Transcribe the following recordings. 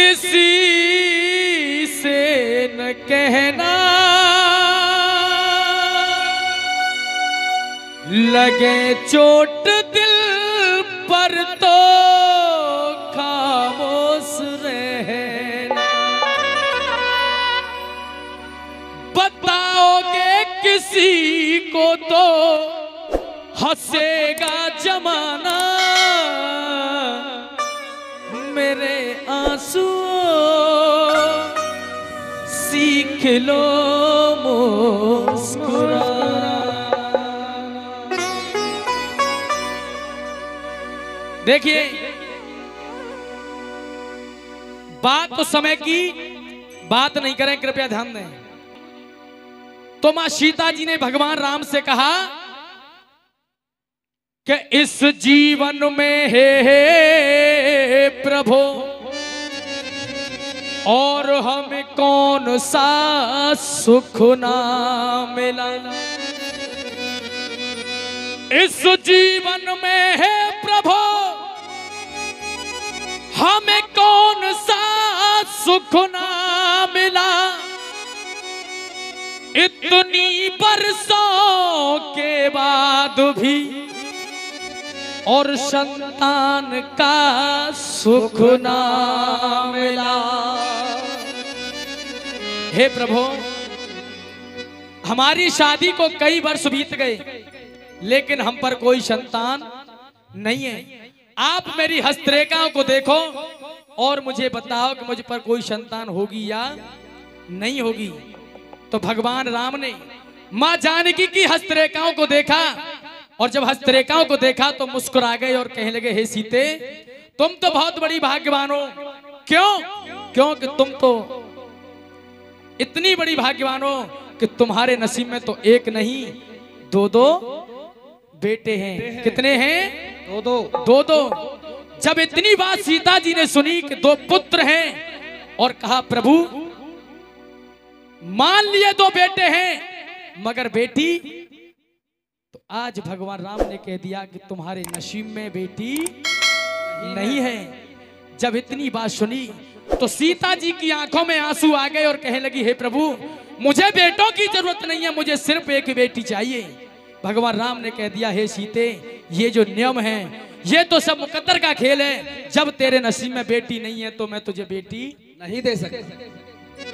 किसी से न कहना, लगे चोट दिल पर तो खामोश रहना। बताओगे किसी को तो हंसेगा जमाना, मेरे आंसुओं सीख लो मुस्कुराना। देखिए, बात तो समय की बात नहीं करें, कृपया ध्यान दें। तो मां सीता जी ने भगवान राम से कहा कि इस जीवन में हे प्रभु और हमें कौन सा सुख ना मिला। इस जीवन में हे प्रभु हमें कौन सा सुख ना मिला। इतनी बरसों के बाद भी और संतान का सुख ना मिला। हे प्रभु, हमारी शादी को कई वर्ष बीत गए लेकिन हम पर कोई संतान नहीं है। आप मेरी हस्तरेखाओं को देखो और मुझे बताओ कि मुझ पर कोई संतान होगी या नहीं होगी। तो भगवान राम ने मां जानकी की हस्तरेखाओं को देखा और जब हस्तरेखाओं को देखा तो मुस्कुरा गए और कहने लगे, हे सीते, तुम तो बहुत बड़ी भाग्यवान हो। क्यों? क्योंकि तुम तो इतनी बड़ी भाग्यवान हो कि तुम्हारे नसीब में तो एक नहीं दो दो बेटे हैं। कितने हैं? दो दो। जब इतनी बात सीता जी ने सुनी कि दो पुत्र हैं और कहा, प्रभु मान लिए दो बेटे हैं मगर बेटी, तो आज भगवान राम ने कह दिया कि तुम्हारे नसीब में बेटी नहीं है। जब इतनी बात सुनी तो सीता जी की आंखों में आंसू आ गए और कहने लगी, हे प्रभु मुझे बेटों की जरूरत नहीं है, मुझे सिर्फ एक बेटी चाहिए। भगवान राम ने कह दिया, हे सीते, ये जो नियम है ये तो सब मुकद्दर का खेल है। जब तेरे नसीब में बेटी नहीं है तो मैं तुझे बेटी नहीं दे सकता।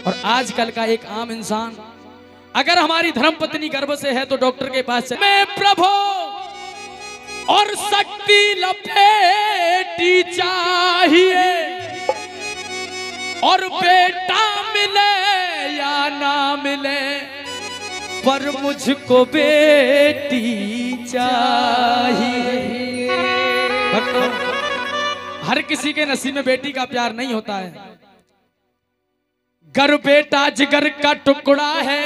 और आजकल का एक आम इंसान अगर हमारी धर्मपत्नी गर्भ से है तो डॉक्टर के पास से मैं प्रभु और शक्ति लपेटी चाहिए और बेटा मिले या ना मिले पर मुझको बेटी चाहिए। हर किसी के नसीब में बेटी का प्यार नहीं होता है। गर बेटा जिगर का टुकड़ा है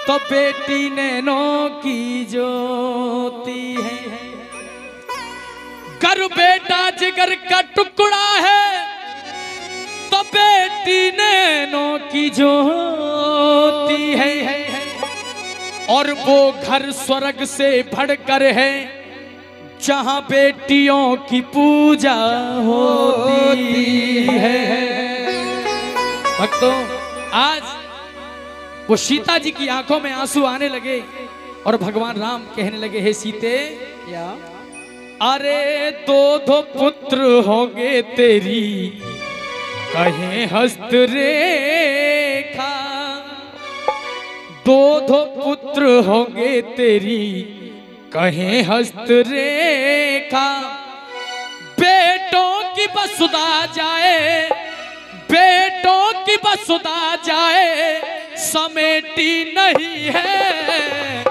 तो बेटी नैनों की ज्योति है। गर बेटा जिगर का टुकड़ा है तो बेटी नैनों की ज्योति है। और वो घर स्वर्ग से बढ़कर है जहां बेटियों की पूजा होती है। भक्तों, आज वो सीता जी की आंखों में आंसू आने लगे और भगवान राम कहने लगे, हे सीते, क्या? अरे दो पुत्र होंगे तेरी कहें हस्तरेखा, दो पुत्र होंगे तेरी कहें हस्तरेखा। बेटों की वसुधा जाए, बेटों की वसुधा जाए समेटी नहीं है।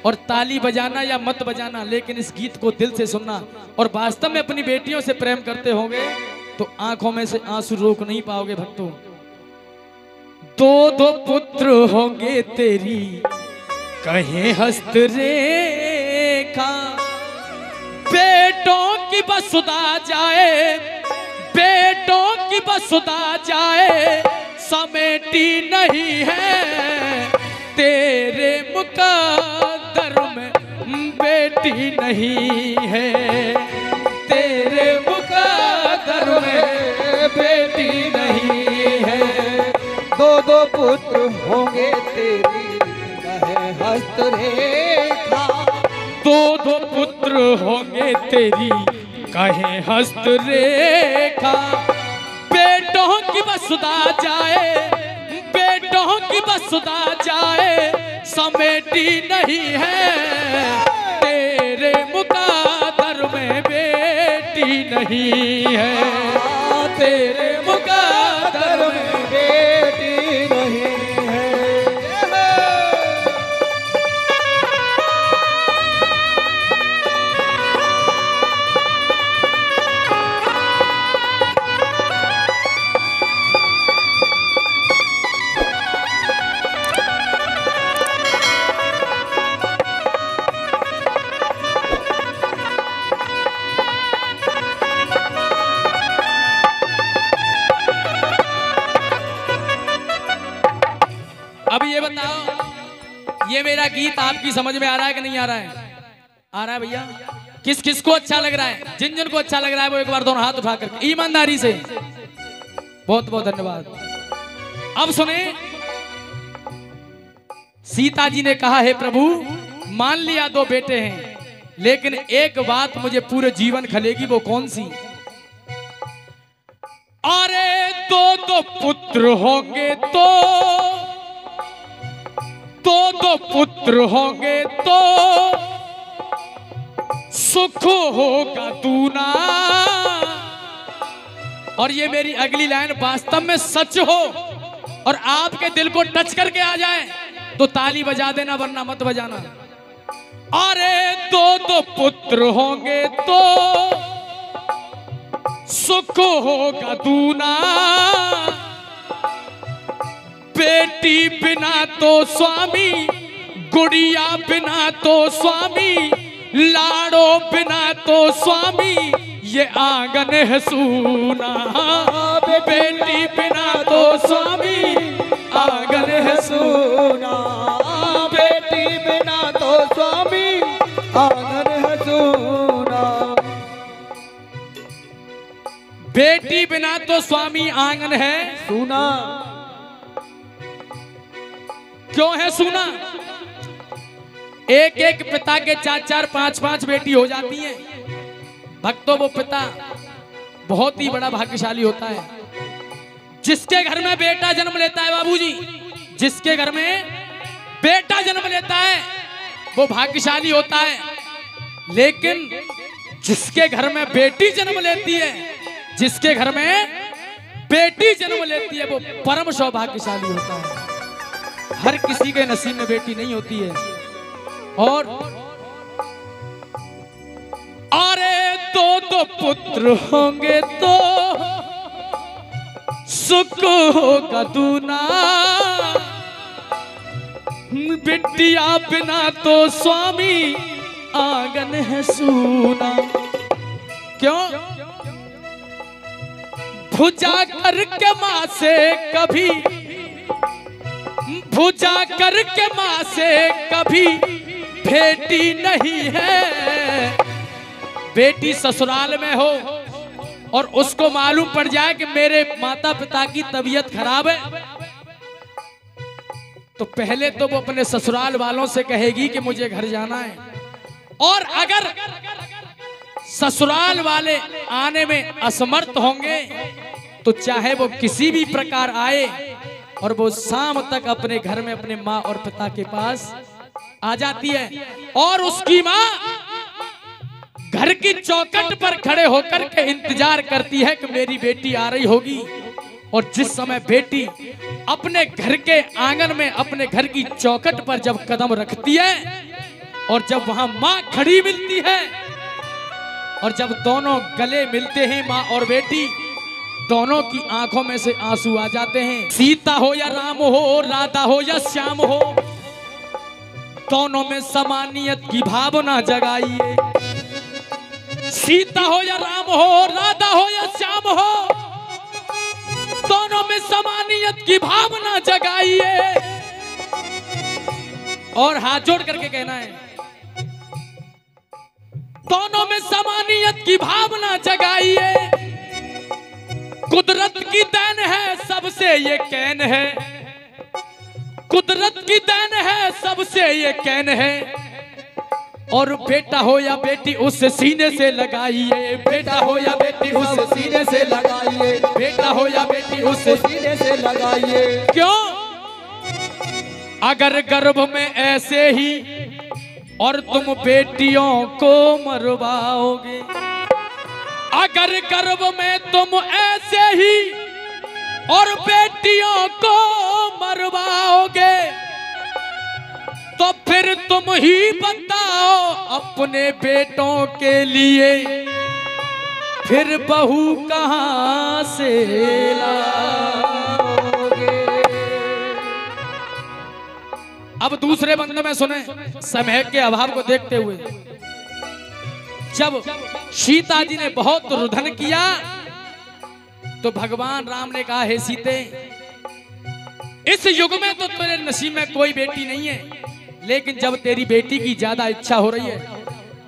और ताली बजाना या मत बजाना, लेकिन इस गीत को दिल से सुनना और वास्तव में अपनी बेटियों से प्रेम करते होंगे तो आंखों में से आंसू रोक नहीं पाओगे। भक्तों, दो पुत्र होंगे तेरी कहें हस्तरेखा, बेटों की वसुधा जाए, बेटों की वसुधा जाए समेटी नहीं है। तेरे मुकद्दर में बेटी नहीं है, तेरे मुकद्दर में बेटी नहीं है। दो दो पुत्र होंगे तेरी कहे हस्तरेखा। दो दो पुत्र होंगे तेरी कहे हस्तरेखा। बेटों की वसुधा जाए, बेटों की वसुधा जाए, समेटी नहीं है। तेरे मुकादर में बेटी नहीं है। तेरे मुकादर में बेटी नहीं है। अब ये बताओ, ये मेरा गीत आपकी समझ में आ रहा है कि नहीं आ रहा है? आ रहा है भैया? किस किस को अच्छा लग रहा है? जिन जिन को अच्छा लग रहा है वो एक बार दोनों हाथ उठा करके ईमानदारी से। बहुत बहुत धन्यवाद। अब सुने, सीता जी ने कहा है प्रभु मान लिया दो बेटे हैं, लेकिन एक बात मुझे पूरे जीवन खलेगी, वो कौन सी? अरे दो दो पुत्र होंगे तो, दो दो पुत्र होंगे तो सुख होगा दूना। और ये मेरी अगली लाइन वास्तव में सच हो और आपके दिल को टच करके आ जाए तो ताली बजा देना, वरना मत बजाना। अरे दो दो पुत्र होंगे तो सुख होगा दूना। बेटी बिना तो स्वामी, गुड़िया बिना तो स्वामी, लाड़ो बिना तो स्वामी, ये आंगन है सूना। बेटी बिना तो स्वामी, आंगन है सूना। बेटी बिना तो स्वामी, आंगन है सूना। बेटी बिना तो स्वामी आंगन है सूना। क्यों है सूना? एक एक पिता के चार चार पांच पांच बेटी हो जाती हैं। भक्तों, वो पिता बहुत ही बड़ा भाग्यशाली होता है जिसके घर में बेटा जन्म लेता है। बाबूजी, जिसके घर में बेटा जन्म लेता है वो भाग्यशाली होता है, लेकिन जिसके घर में बेटी जन्म लेती है, जिसके घर में बेटी जन्म लेती है, वो परम सौभाग्यशाली होता है। हर किसी के नसीब में बेटी नहीं होती है। और अरे दो दो पुत्र होंगे तो सुख होगा दूना। बिटिया बिना तो स्वामी, आंगन है सूना। क्यों? भुजा करके माँ से कभी, भुजा करके माँ से कभी भेटी नहीं है। बेटी ससुराल में हो और उसको मालूम पड़ जाए कि मेरे माता पिता की तबीयत खराब है, तो पहले तो वो अपने ससुराल वालों से कहेगी कि मुझे घर जाना है। और अगर ससुराल वाले आने में असमर्थ होंगे तो चाहे वो किसी भी प्रकार आए और वो शाम तक अपने घर में अपने माँ और पिता के पास आ जाती है। और उसकी माँ घर की चौखट पर खड़े होकर के इंतजार करती है कि मेरी बेटी आ रही होगी। और जिस समय बेटी अपने घर के आंगन में, अपने घर की चौखट पर जब कदम रखती है और जब वहां माँ खड़ी मिलती है और जब दोनों गले मिलते हैं, माँ और बेटी, दोनों की आंखों में से आंसू आ जाते हैं। सीता हो या राम हो, राधा हो या श्याम हो, दोनों में समानियत की भावना जगाइए। सीता हो या राम हो, राधा हो या श्याम हो, दोनों में समानियत की भावना जगाइए। और हाथ जोड़ करके कहना है, दोनों में समानियत की भावना जगाइए। कुदरत की देन है सबसे ये कैन है, कुदरत की देन है सबसे ये कैन है। और बेटा हो या बेटी उस सीने से लगाइए, बेटा हो या बेटी उस सीने से लगाइए, बेटा हो या बेटी उस सीने से लगाइए। क्यों? अगर गर्भ में ऐसे ही और तुम बेटियों को मरवाओगे, अगर गर्भ में तुम ऐसे ही और बेटियों को मरवाओगे, तो फिर तुम ही बताओ अपने बेटों के लिए फिर बहू कहां से लाओगे। अब दूसरे बंदे में सुने, समय के अभाव को देखते हुए, जब सीता जी ने बहुत रुदन किया तो भगवान राम ने कहा, हे सीते, इस युग में तो तेरे नसीब में कोई बेटी नहीं है, लेकिन जब तेरी बेटी की ज्यादा इच्छा हो रही है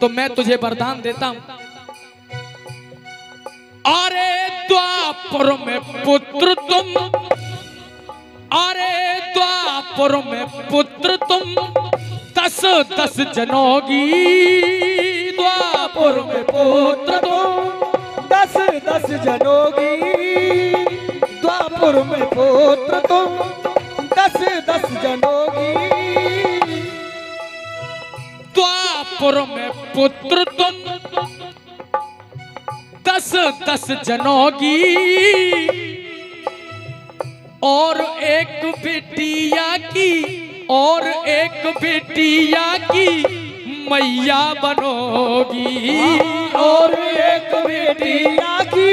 तो मैं तुझे वरदान देता हूं। अरे द्वापर में पुत्र तुम, अरे द्वापर में पुत्र तुम 10-10 जनोगी, द्वापर में पुत्र तुम 10-10 जनोगी, द्वापर में पुत्र तुम 10-10 जनोगी, द्वापर में पुत्र तुम 10-10 जनोगी, और एक बिटिया की, और एक बिटिया की मैया बनोगी, और एक बेटिया की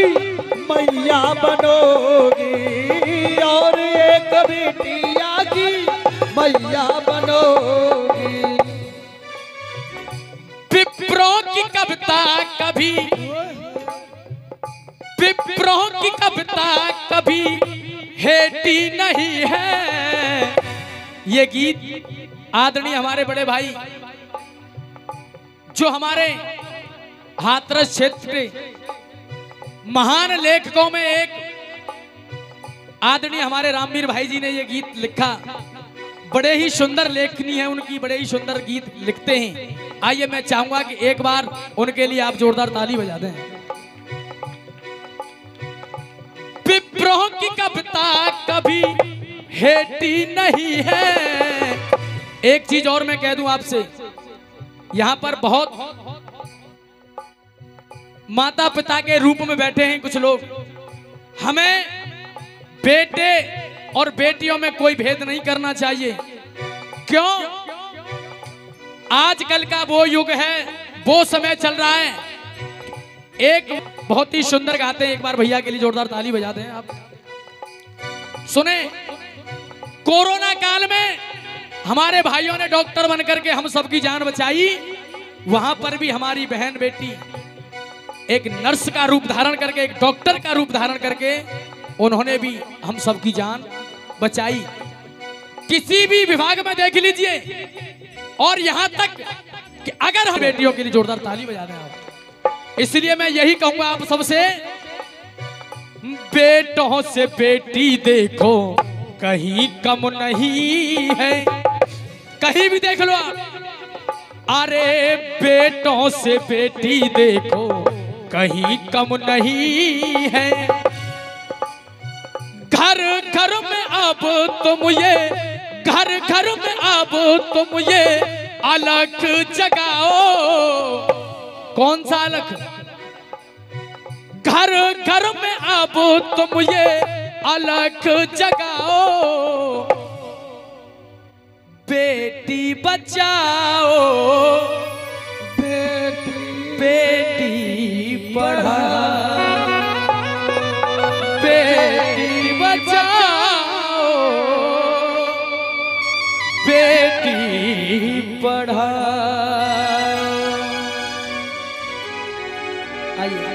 मैया बनोगी, और एक बेटिया की मैया बनोगी। विप्रों की कविता कभी, विप्रों की कविता कभी हेटी नहीं है। ये गीत आदरणीय हमारे बड़े भाई, जो हमारे हाथरस क्षेत्र के महान लेखकों में एक आदरणीय हमारे रामवीर भाई जी ने ये गीत लिखा। बड़े ही सुंदर लेखनी है उनकी, बड़े ही सुंदर गीत लिखते हैं। आइए मैं चाहूंगा कि एक बार उनके लिए आप जोरदार ताली बजा दें। विप्रों की कविता कभी हेटी नहीं है। एक चीज और मैं कह दूं आपसे, यहां पर बहुत माता पिता के रूप में बैठे हैं कुछ लोग। हमें बेटे और बेटियों में कोई भेद नहीं करना चाहिए। क्यों? आजकल का वो युग है, वो समय चल रहा है। एक बहुत ही सुंदर गाते हैं, एक बार भैया के लिए जोरदार ताली बजा दें आप। सुने, कोरोना काल में हमारे भाइयों ने डॉक्टर बनकर के हम सबकी जान बचाई। वहां पर भी हमारी बहन बेटी एक नर्स का रूप धारण करके, एक डॉक्टर का रूप धारण करके उन्होंने भी हम सबकी जान बचाई। किसी भी विभाग में देख लीजिए, और यहां तक कि अगर हम बेटियों के लिए जोरदार ताली बजा दें आप। इसलिए मैं यही कहूंगा आप सबसे, बेटों से बेटी देखो कहीं कम नहीं है। कहीं भी देख लो आप, अरे बेटों से बेटी देखो कहीं कम नहीं है। घर घर में अब तुम ये, घर घर में अब तुम ये अलख जगाओ। कौन सा अलख? घर घर में अब तुम ये अलख जगाओ। बेटी बचाओ, बेटी पढ़ाओ, बेटी बचाओ, बेटी पढ़ाओ। आइए